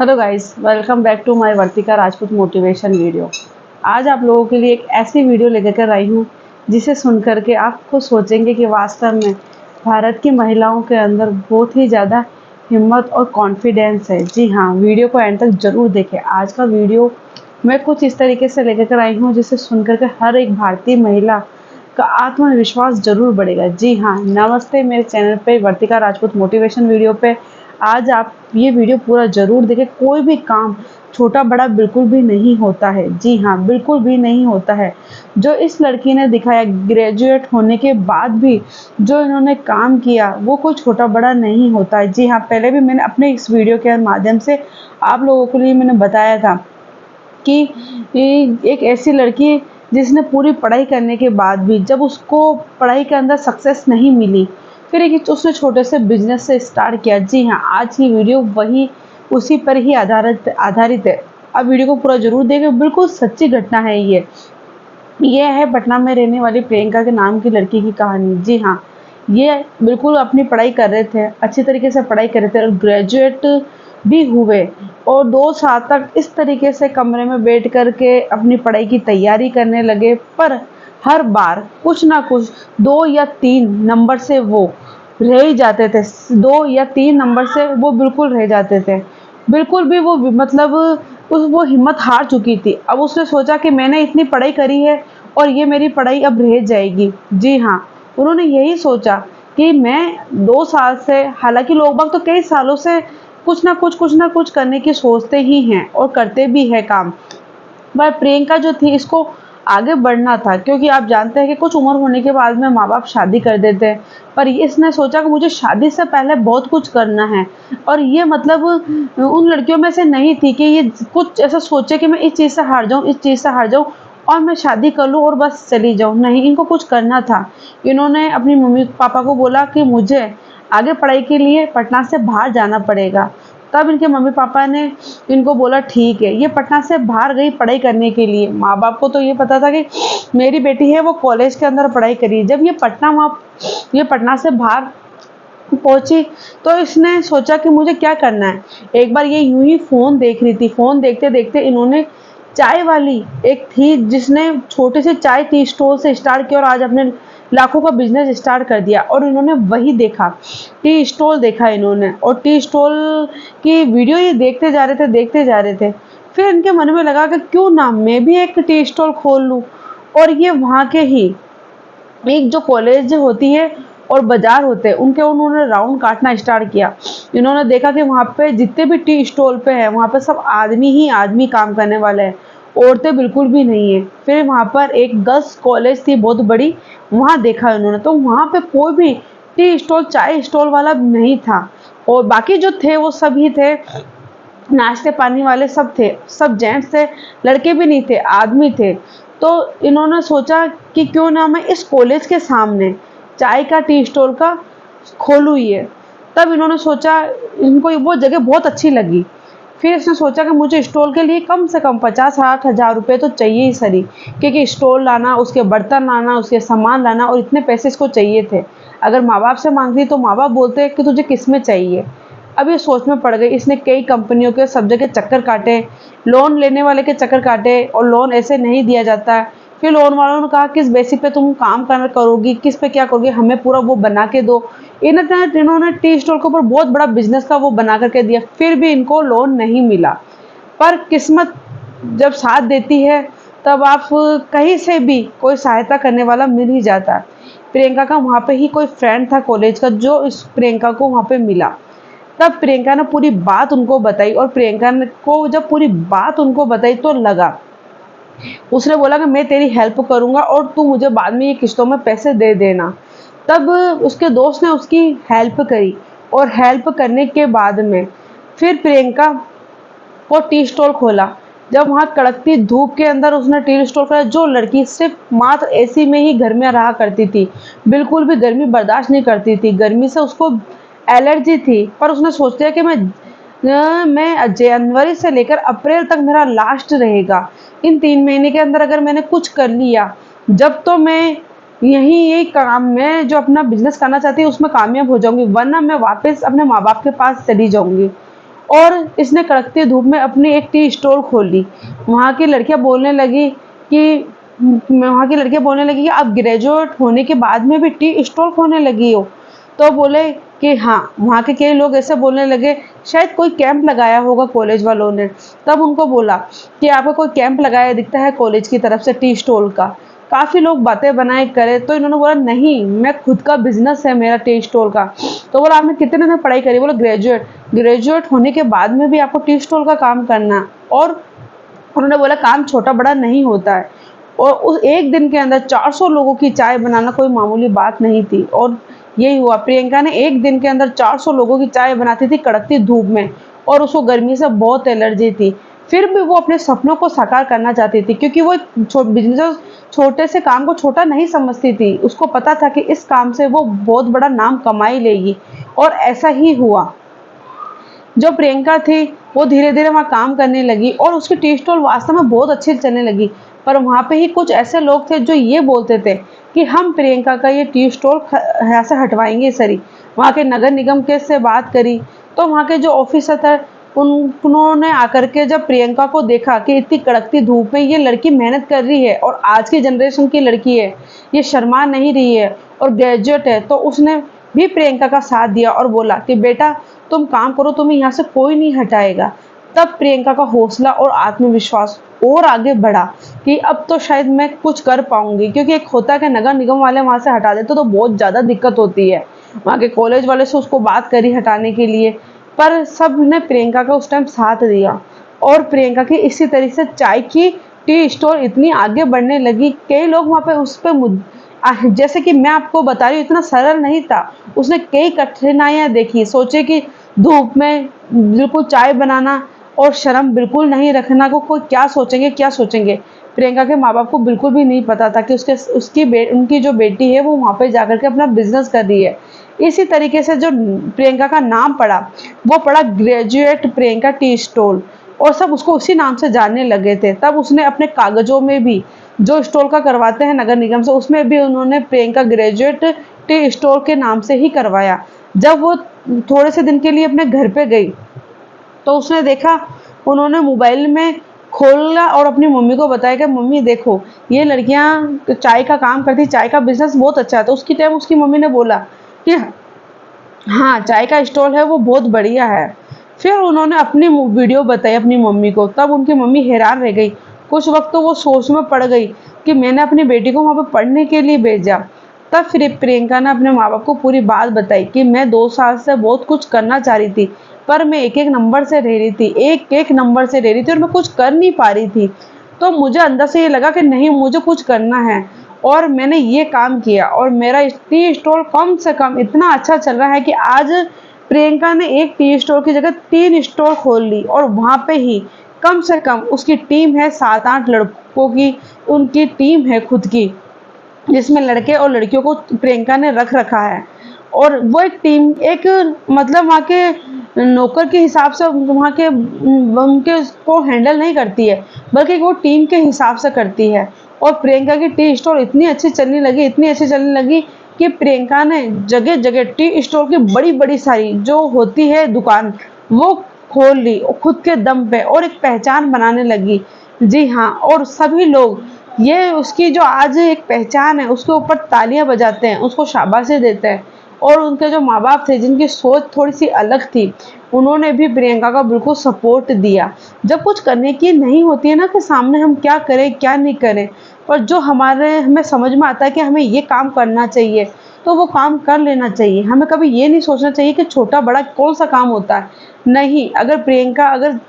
Hello guys, welcome back to my Vartika Rajput motivation video. आज आप लोगों के लिए एक ऐसी वीडियो लेकर कर आई हूँ जिसे सुनकर के आप खुद सोचेंगे कि वास्तव में भारत की महिलाओं के अंदर बहुत ही ज़्यादा हिम्मत और कॉन्फिडेंस है। जी हाँ, वीडियो को एंड तक ज़रूर देखें। आज का वीडियो मैं कुछ इस तरीके से लेकर कर आई हूँ जिसे सुनकर के हर एक भारतीय महिला का आत्मविश्वास जरूर बढ़ेगा। जी हाँ, नमस्ते मेरे चैनल पे वर्तिका राजपूत मोटिवेशन वीडियो पे आज आप ये वीडियो पूरा ज़रूर देखें। कोई भी काम छोटा बड़ा बिल्कुल भी नहीं होता है। जी हाँ, बिल्कुल भी नहीं होता है। जो इस लड़की ने दिखाया, ग्रेजुएट होने के बाद भी जो इन्होंने काम किया वो कोई छोटा बड़ा नहीं होता है। जी हाँ, पहले भी मैंने अपने इस वीडियो के माध्यम से आप लोगों के लिए मैंने बताया था कि एक ऐसी लड़की जिसने पूरी पढ़ाई करने के बाद भी जब उसको पढ़ाई के अंदर सक्सेस नहीं मिली, फिर एक उसने छोटे से बिजनेस से स्टार्ट किया। जी हाँ, आज की वीडियो वही उसी पर ही आधारित है। अब वीडियो को पूरा जरूर देखें, बिल्कुल सच्ची घटना है ये है पटना में रहने वाली प्रियंका के नाम की लड़की की कहानी। जी हाँ, ये बिल्कुल अपनी पढ़ाई कर रहे थे, अच्छी तरीके से पढ़ाई कर रहे थे और ग्रेजुएट भी हुए और 2 साल तक इस तरीके से कमरे में बैठ कर के अपनी पढ़ाई की तैयारी करने लगे। पर हर बार कुछ ना कुछ 2 या 3 नंबर से वो रह ही जाते थे। 2 या 3 नंबर से वो बिल्कुल रह जाते थे। बिल्कुल भी वो मतलब वो हिम्मत हार चुकी थी। अब उसने सोचा कि मैंने इतनी पढ़ाई करी है और ये मेरी पढ़ाई अब रह जाएगी। जी हाँ, उन्होंने यही सोचा कि मैं 2 साल से, हालांकि लोग बाग तो कई सालों से कुछ ना कुछ करने की सोचते ही हैं और करते भी है काम। पर प्रियंका जो थी, इसको आगे बढ़ना था, क्योंकि आप जानते हैं कि कुछ उम्र होने के बाद में माँ बाप शादी कर देते हैं। पर इसने सोचा कि मुझे शादी से पहले बहुत कुछ करना है और ये मतलब उन लड़कियों में से नहीं थी कि ये कुछ ऐसा सोचे कि मैं इस चीज़ से हार जाऊँ, इस चीज़ से हार जाऊँ और मैं शादी कर लूँ और बस चली जाऊँ। नहीं, इनको कुछ करना था। इन्होंने अपनी मम्मी पापा को बोला कि मुझे आगे पढ़ाई के लिए पटना से बाहर जाना पड़ेगा। तब इनके मम्मी पापा ने इनको बोला ठीक है। ये पटना से बाहर गई पढ़ाई करने के लिए। माँ बाप को तो ये पता था कि मेरी बेटी है वो कॉलेज के अंदर पढ़ाई करी। जब ये पटना से बाहर पहुंची तो इसने सोचा कि मुझे क्या करना है। एक बार ये यूं ही फोन देख रही थी। फोन देखते देखते इन्होंने चाय वाली एक थी जिसने छोटे से चाय टी स्टॉल से स्टार्ट किया और आज अपने लाखों का बिजनेस स्टार्ट कर दिया। और इन्होंने वही देखा, टी स्टॉल देखा इन्होंने और टी स्टॉल की वीडियो ये देखते जा रहे थे। फिर इनके मन में लगा कि क्यों ना मैं भी एक टी स्टॉल खोल लूँ। और ये वहाँ के ही एक जो कॉलेज होती है और बाजार होते हैं उनके उन्होंने राउंड काटना स्टार्ट किया। इन्होंने देखा कि वहाँ पे जितने भी टी स्टॉल पे है वहाँ पे सब आदमी ही आदमी काम करने वाले हैं, औरतें बिल्कुल भी नहीं है। फिर वहाँ पर एक गर्ल्स कॉलेज थी बहुत बड़ी, वहाँ देखा इन्होंने तो वहाँ पे कोई भी टी स्टॉल चाय स्टॉल वाला नहीं था और बाकी जो थे वो सब ही थे, नाश्ते पानी वाले सब थे, सब जेंट्स थे, लड़के भी नहीं थे, आदमी थे। तो इन्होंने सोचा कि क्यों ना मैं इस कॉलेज के सामने चाय का टी स्टॉल का खोलूँ ये। तब इन्होंने सोचा, इनको वो जगह बहुत अच्छी लगी। फिर इसने सोचा कि मुझे स्टॉल के लिए कम से कम 50-60 हज़ार रुपये तो चाहिए ही सही, क्योंकि स्टॉल लाना, उसके बर्तन लाना, उसके सामान लाना और इतने पैसे इसको चाहिए थे। अगर माँ बाप से मांगती तो माँ बाप बोलते कि तुझे किस में चाहिए। अब ये सोच में पड़ गई। इसने कई कंपनियों के सब जगह चक्कर काटे, लोन लेने वाले के चक्कर काटे और लोन ऐसे नहीं दिया जाता है। फिर लोन वालों ने कहा किस बेसिक पे तुम काम करोगी, किस पे क्या करोगी, हमें पूरा वो बना के दो। इन्होंने टी स्टॉल के ऊपर बहुत बड़ा बिजनेस का वो बना करके दिया, फिर भी इनको लोन नहीं मिला। पर किस्मत जब साथ देती है तब आप कहीं से भी कोई सहायता करने वाला मिल ही जाता है। प्रियंका का वहाँ पे ही कोई फ्रेंड था कॉलेज का जो इस प्रियंका को वहाँ पे मिला। तब प्रियंका ने पूरी बात उनको बताई और प्रियंका को जब पूरी बात उनको बताई तो लगा, उसने बोला कि मैं तेरी हेल्प करूंगा और तू मुझे बाद में ये किस्तों में पैसे दे देना। तब उसके दोस्त ने उसकी हेल्प करी और हेल्प करने के बाद में फिर प्रियंका को टी स्टॉल खोला। जब वहाँ कड़कती धूप के अंदर उसने टी स्टॉल खोला, जो लड़की सिर्फ मात्र एसी में ही घर में रहा करती थी, बिल्कुल भी गर्मी बर्दाश्त नहीं करती थी, गर्मी से उसको एलर्जी थी, पर उसने सोच लिया कि मैं जनवरी से लेकर अप्रैल तक मेरा लास्ट रहेगा। इन 3 महीने के अंदर अगर मैंने कुछ कर लिया, जब तो मैं यही काम, मैं जो अपना बिजनेस करना चाहती हूँ उसमें कामयाब हो जाऊंगी, वरना मैं वापस अपने माँ बाप के पास चली जाऊंगी। और इसने कड़कती धूप में अपनी एक टी स्टॉल खोल ली। वहाँ की लड़कियाँ बोलने लगी कि आप ग्रेजुएट होने के बाद में भी टी स्टॉल खोलने लगी हो। तो बोले कि हाँ, वहाँ के कई लोग ऐसे बोलने लगे, शायद कोई कैंप लगाया होगा कॉलेज वालों ने। तब उनको बोला कि आपका कोई कैंप लगाया दिखता है कॉलेज की तरफ से टी स्टॉल का। काफ़ी लोग बातें बनाए करे, तो इन्होंने बोला नहीं, मैं खुद का बिजनेस है मेरा टी स्टॉल का। तो बोला आपने कितने दिन पढ़ाई करी? बोला ग्रेजुएट होने के बाद में भी आपको टी स्टॉल का काम करना है। और उन्होंने बोला काम छोटा बड़ा नहीं होता है। और उस एक दिन के अंदर 400 लोगों की चाय बनाना कोई मामूली बात नहीं थी। और यही हुआ, प्रियंका ने एक दिन के अंदर 400 लोगों की चाय बनाती थी कड़कती धूप में, और उसको गर्मी से बहुत एलर्जी थी। फिर भी वो अपने सपनों को साकार करना चाहती थी, क्योंकि वो बिजनेस छोटे से काम को छोटा नहीं समझती थी। उसको पता था कि इस काम से वो बहुत बड़ा नाम कमाई लेगी, और ऐसा ही हुआ। जो प्रियंका थी वो धीरे धीरे वहाँ काम करने लगी, और उसकी टी स्टॉल वास्तव में बहुत अच्छी चलने लगी। पर वहाँ पे ही कुछ ऐसे लोग थे जो ये बोलते थे कि हम प्रियंका का ये टी स्टॉल यहाँ से हटवाएंगे सरी। वहाँ के नगर निगम के से बात करी, तो वहाँ के जो ऑफिसर थे उन्होंने आकर के जब प्रियंका को देखा कि इतनी कड़कती धूप में ये लड़की मेहनत कर रही है, और आज की जनरेशन की लड़की है, ये शर्मा नहीं रही है और ग्रेजुएट है, तो उसने भी प्रियंका का साथ दिया और बोला कि बेटा तुम काम करो, तुम्हें यहाँ से कोई नहीं हटाएगा। तब प्रियंका का हौसला और आत्मविश्वास और आगे बढ़ा कि अब तो शायद मैं कुछ कर पाऊंगी, क्योंकि एक होता है कि नगर निगम वाले वहां से हटा देते तो बहुत ज़्यादा दिक्कत होती है। वहाँ के कॉलेज वाले से उसको बात करी हटाने के लिए, पर सब ने प्रियंका का उस टाइम साथ दिया, और प्रियंका की इसी तरीके से चाय की टी स्टॉल इतनी आगे बढ़ने लगी। कई लोग वहाँ पे उस पर जैसे कि मैं आपको बता रही हूँ, इतना सरल नहीं था। उसने कई कठिनाइयाँ देखी, सोचे कि धूप में बिल्कुल चाय बनाना और शर्म बिल्कुल नहीं रखना को कोई क्या सोचेंगे। प्रियंका के माँ बाप को बिल्कुल भी नहीं पता था कि उनकी जो बेटी है वो वहाँ पे जाकर के अपना बिजनेस कर रही है। इसी तरीके से जो प्रियंका का नाम पड़ा, वो पड़ा ग्रेजुएट प्रियंका टी स्टॉल, और सब उसको उसी नाम से जानने लगे थे। तब उसने अपने कागजों में भी जो स्टॉल का करवाते हैं नगर निगम से, उसमें भी उन्होंने प्रियंका ग्रेजुएट टी स्टॉल के नाम से ही करवाया। जब वो थोड़े से दिन के लिए अपने घर पे गई, तो उसने देखा, उन्होंने मोबाइल में खोला और अपनी मम्मी को बताया कि मम्मी देखो, ये लड़कियां चाय का काम करती, चाय का बिजनेस बहुत अच्छा है। तो उसकी टाइम उसकी मम्मी ने बोला कि हाँ, चाय का स्टॉल है वो बहुत बढ़िया है। फिर उन्होंने अपनी वीडियो बताई अपनी मम्मी को, तब उनकी मम्मी हैरान रह गई। कुछ वक्त तो वो सोच में पड़ गई कि मैंने अपनी बेटी को वहाँ पे पढ़ने के लिए भेजा। तब फिर प्रियंका ने अपने माँ बाप को पूरी बात बताई कि मैं 2 साल से बहुत कुछ करना चाह रही थी, पर मैं एक एक नंबर से रह रही थी, एक नंबर से रह रही थी, और मैं कुछ कर नहीं पा रही थी। तो मुझे अंदर से ये लगा कि नहीं, मुझे कुछ करना है, और मैंने ये काम किया, और मेरा टी स्टॉल कम से कम इतना अच्छा चल रहा है कि आज प्रियंका ने एक टी स्टॉल की जगह 3 स्टॉल खोल ली, और वहाँ पे ही कम से कम उसकी टीम है 7-8 लड़कों की, उनकी टीम है खुद की, जिसमें लड़के और लड़कियों को प्रियंका ने रख रखा है। और वो एक टीम, एक मतलब वहाँ के नौकर के हिसाब से वहाँ के उनके को हैंडल नहीं करती है, बल्कि वो टीम के हिसाब से करती है। और प्रियंका की टी स्टॉल इतनी अच्छी चलने लगी कि प्रियंका ने जगह जगह टी स्टॉल की बड़ी बड़ी सारी जो होती है दुकान, वो खोल ली और खुद के दम पे, और एक पहचान बनाने लगी। जी हाँ, और सभी लोग ये उसकी जो आज एक पहचान है उसके ऊपर तालियां बजाते हैं, उसको शाबाशी देते हैं। और उनके जो माँ बाप थे जिनकी सोच थोड़ी सी अलग थी, उन्होंने भी प्रियंका का बिल्कुल सपोर्ट दिया। जब कुछ करने की नहीं होती है ना कि सामने हम क्या करें क्या नहीं करें, पर जो हमें समझ में आता है कि हमें ये काम करना चाहिए, तो वो काम कर लेना चाहिए। हमें कभी ये नहीं सोचना चाहिए कि छोटा बड़ा कौन सा काम होता है। नहीं, अगर प्रियंका अगर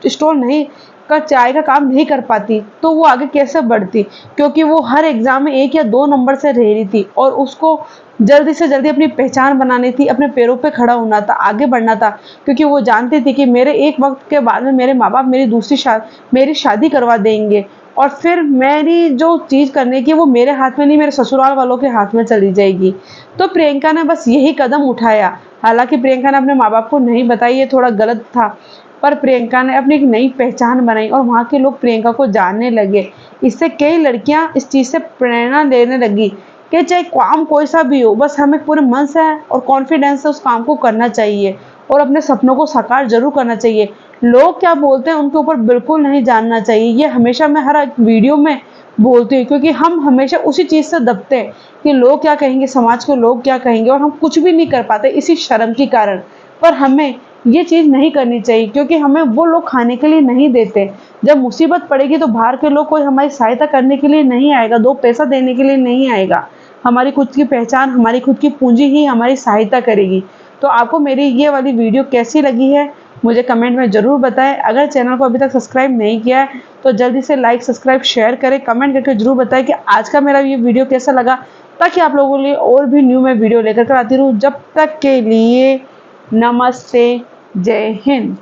स्टोर नहीं का चाय का काम नहीं कर पाती तो वो आगे कैसे बढ़ती, क्योंकि वो हर एग्जाम में 1 या 2 नंबर से रह रही थी, और उसको जल्दी से जल्दी अपनी पहचान बनानी थी, अपने पैरों पे खड़ा होना था, आगे बढ़ना था। क्योंकि वो जानती थी कि मेरे एक वक्त के बाद में मेरे माँ बाप मेरी शादी करवा देंगे, और फिर मेरी जो चीज़ करने की वो मेरे हाथ में नहीं, मेरे ससुराल वालों के हाथ में चली जाएगी। तो प्रियंका ने बस यही कदम उठाया। हालांकि प्रियंका ने अपने माँ बाप को नहीं बताई, ये थोड़ा गलत था, पर प्रियंका ने अपनी एक नई पहचान बनाई, और वहाँ के लोग प्रियंका को जानने लगे। इससे कई लड़कियां इस चीज़ से प्रेरणा लेने लगी कि चाहे काम कोई सा भी हो, बस हमें पूरे मन से और कॉन्फिडेंस से उस काम को करना चाहिए, और अपने सपनों को साकार जरूर करना चाहिए। लोग क्या बोलते हैं उनके ऊपर बिल्कुल नहीं जानना चाहिए। ये हमेशा मैं हर एक वीडियो में बोलती हूँ, क्योंकि हम हमेशा उसी चीज़ से दबते हैं कि लोग क्या कहेंगे, समाज को लोग क्या कहेंगे, और हम कुछ भी नहीं कर पाते इसी शर्म के कारण। पर हमें ये चीज़ नहीं करनी चाहिए, क्योंकि हमें वो लोग खाने के लिए नहीं देते। जब मुसीबत पड़ेगी तो बाहर के लोग कोई हमारी सहायता करने के लिए नहीं आएगा, दो पैसा देने के लिए नहीं आएगा। हमारी खुद की पहचान, हमारी खुद की पूंजी ही हमारी सहायता करेगी। तो आपको मेरी ये वाली वीडियो कैसी लगी है मुझे कमेंट में ज़रूर बताएं। अगर चैनल को अभी तक सब्सक्राइब नहीं किया है तो जल्दी से लाइक, सब्सक्राइब, शेयर करें। कमेंट करके ज़रूर बताएं कि आज का मेरा ये वीडियो कैसा लगा, ताकि आप लोगों के लिए और भी न्यू मैं वीडियो लेकर आती रहूँ। जब तक के लिए नमस्ते, जय हिंद।